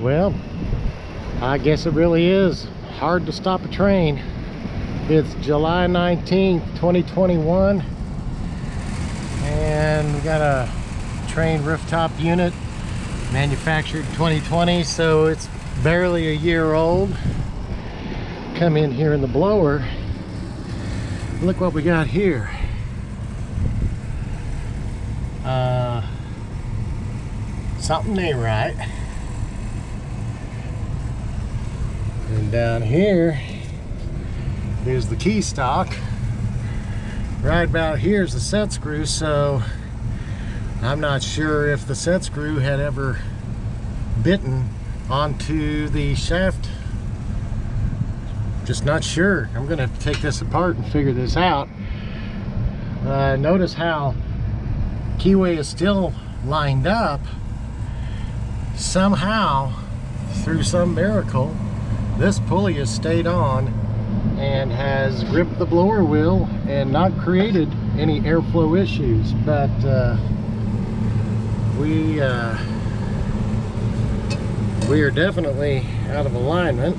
Well, I guess it really is hard to stop a train. It's July 19th, 2021, and we got a Trane rooftop unit manufactured 2020, so it's barely a year old. Come in here in the blower. Look what we got here. Something ain't right. And down here, there's the key stock. Right about here is the set screw, so I'm not sure if the set screw had ever bitten onto the shaft. Just not sure. I'm gonna have to take this apart and figure this out. Notice how keyway is still lined up. Somehow, through some miracle, this pulley has stayed on and has gripped the blower wheel and not created any airflow issues. But we are definitely out of alignment.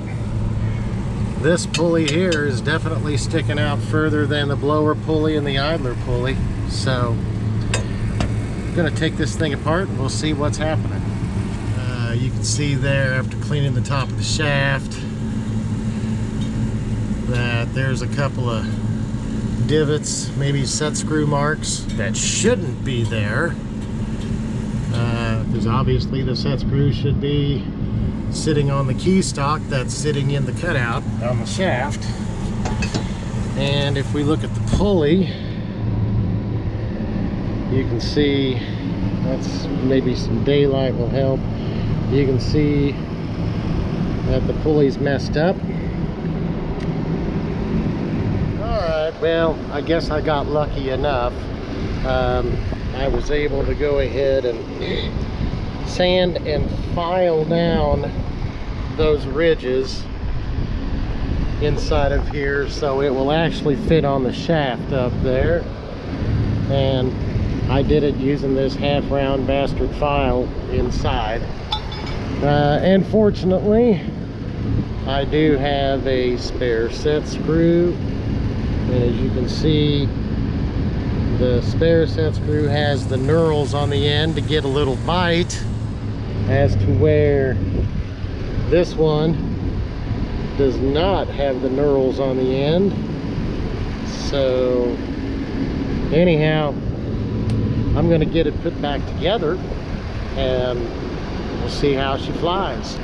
This pulley here is definitely sticking out further than the blower pulley and the idler pulley. So I'm gonna take this thing apart and we'll see what's happening. You can see there, after cleaning the top of the shaft, that there's a couple of divots, maybe set screw marks that shouldn't be there, because obviously the set screw should be sitting on the key stock that's sitting in the cutout on the shaft. And if we look at the pulley, you can see, that's maybe some daylight will help. You can see that the pulley's messed up. Alright, well, I guess I got lucky enough. I was able to go ahead and sand and file down those ridges inside of here so it will actually fit on the shaft up there. And I did it using this half-round bastard file inside. And fortunately, I do have a spare set screw. And as you can see, the spare set screw has the knurls on the end to get a little bite, as to where this one does not have the knurls on the end. So anyhow, I'm going to get it put back together and we'll see how she flies.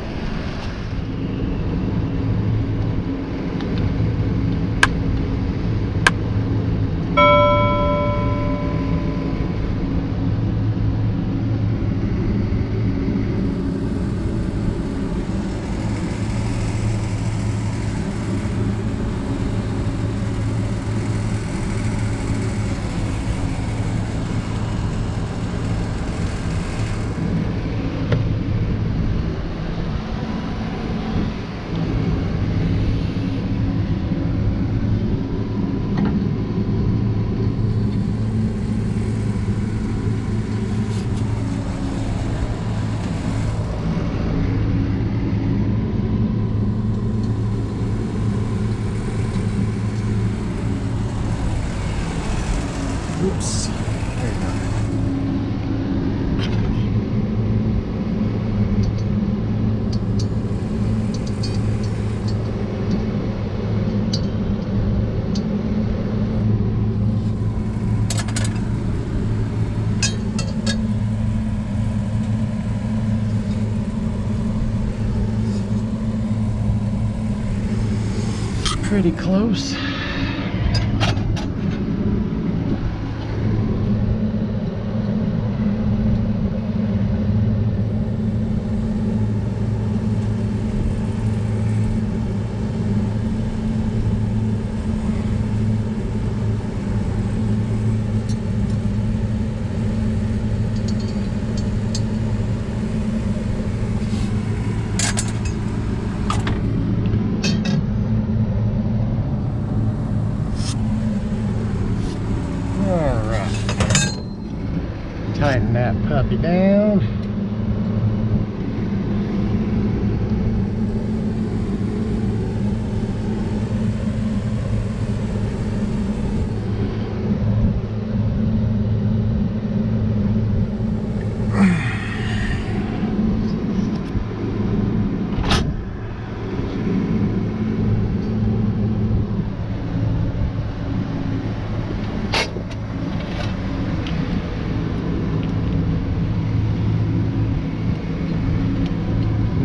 Oops. There you go. Pretty close.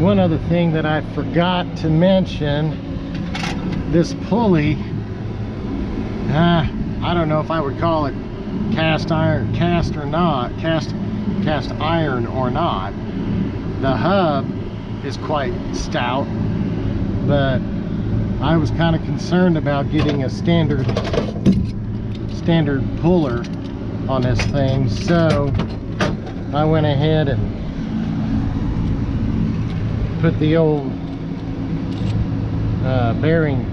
one other thing that I forgot to mention, this pulley, I don't know if I would call it cast iron or not. The hub is quite stout, but I was kind of concerned about getting a standard puller on this thing, so I went ahead and put the old bearing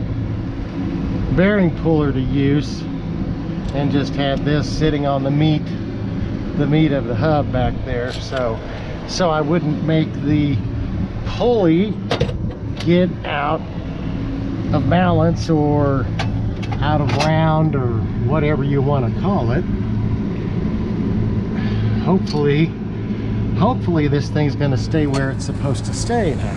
puller to use, and just had this sitting on the meat of the hub back there, so I wouldn't make the pulley get out of balance or out of round or whatever you want to call it. Hopefully this thing's going to stay where it's supposed to stay now.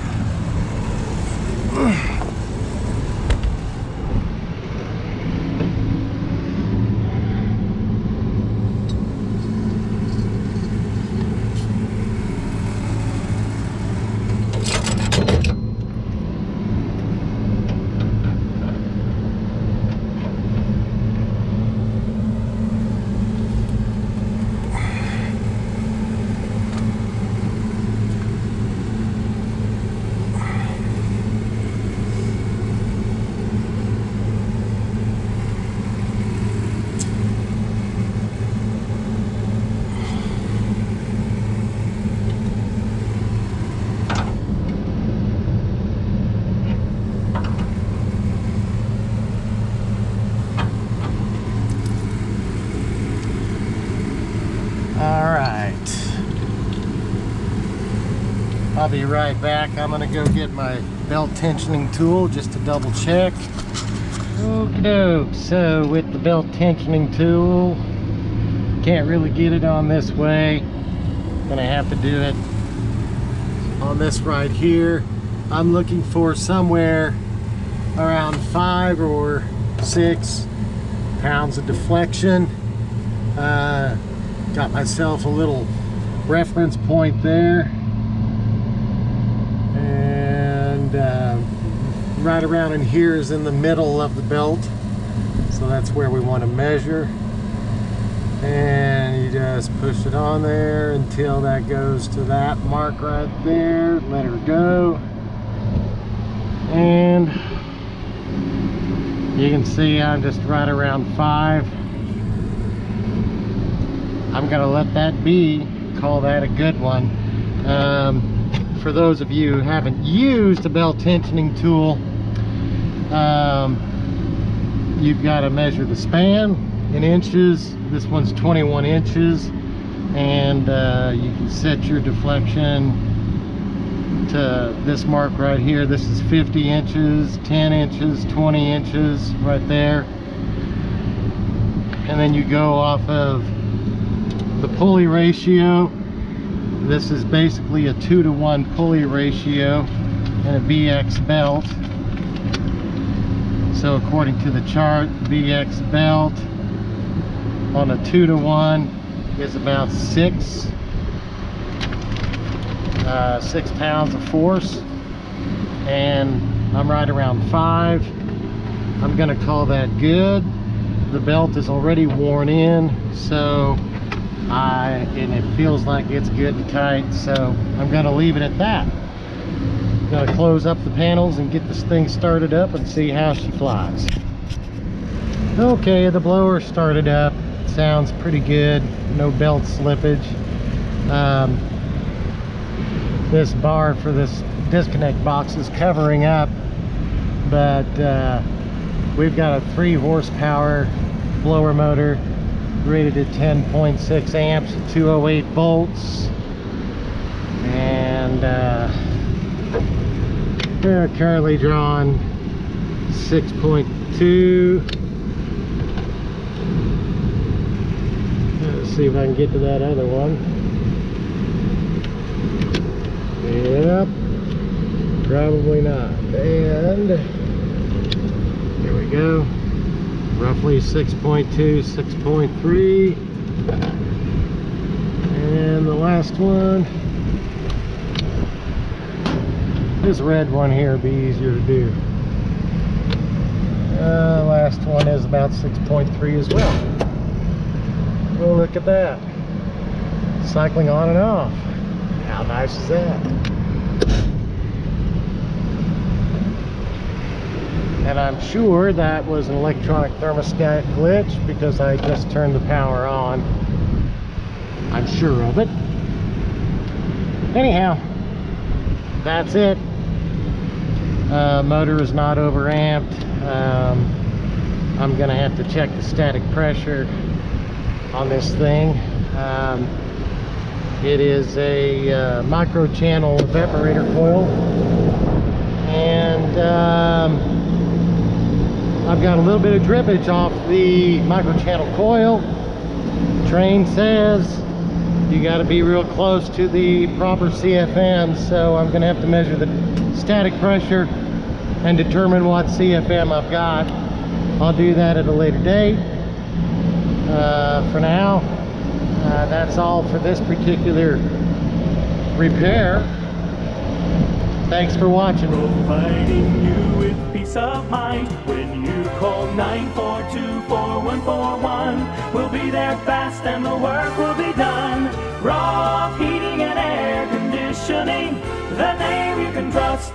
I'll be right back. I'm gonna go get my belt tensioning tool just to double check. Okie doke. So with the belt tensioning tool, can't really get it on this way. Gonna have to do it on this right here. I'm looking for somewhere around 5 or 6 pounds of deflection. Got myself a little reference point there. Right around in here is in the middle of the belt, so that's where we want to measure, and you just push it on there until that goes to that mark right there. Let her go, and you can see I'm just right around 5. I'm gonna let that be, call that a good one. For those of you who haven't used a belt tensioning tool, you've got to measure the span in inches. This one's 21 inches, and you can set your deflection to this mark right here. This is 50 inches, 10 inches, 20 inches right there, and then you go off of the pulley ratio. This is basically a 2-to-1 pulley ratio and a BX belt. So according to the chart, BX belt on a 2-to-1 is about 6 pounds of force, and I'm right around 5. I'm gonna call that good. The belt is already worn in, so and it feels like it's good and tight, so I'm gonna leave it at that. Gonna close up the panels and get this thing started up and see how she flies. Okay, the blower started up. Sounds pretty good. No belt slippage. This bar for this disconnect box is covering up, but we've got a 3 horsepower blower motor rated at 10.6 amps at 208 volts, and they're currently drawing 6.2. Let's see if I can get to that other one. Yep, probably not. And here we go. Roughly 6.2, 6.3. And the last one, This red one here would be easier to do. Last one is about 6.3 as well. Oh, look at that. Cycling on and off. How nice is that? And I'm sure that was an electronic thermostat glitch because I just turned the power on. I'm sure of it. Anyhow, that's it. Motor is not overamped. I'm gonna have to check the static pressure on this thing. It is a micro channel evaporator coil, and I've got a little bit of drippage off the micro channel coil. Trane says you got to be real close to the proper CFM, so I'm gonna have to measure the static pressure and determine what CFM I've got. I'll do that at a later date. For now, that's all for this particular repair. Thanks for watching. Providing you with peace of mind when you call 942-4141. We'll be there fast and the work will be done. Rough Heating and Air Conditioning, the name you can trust.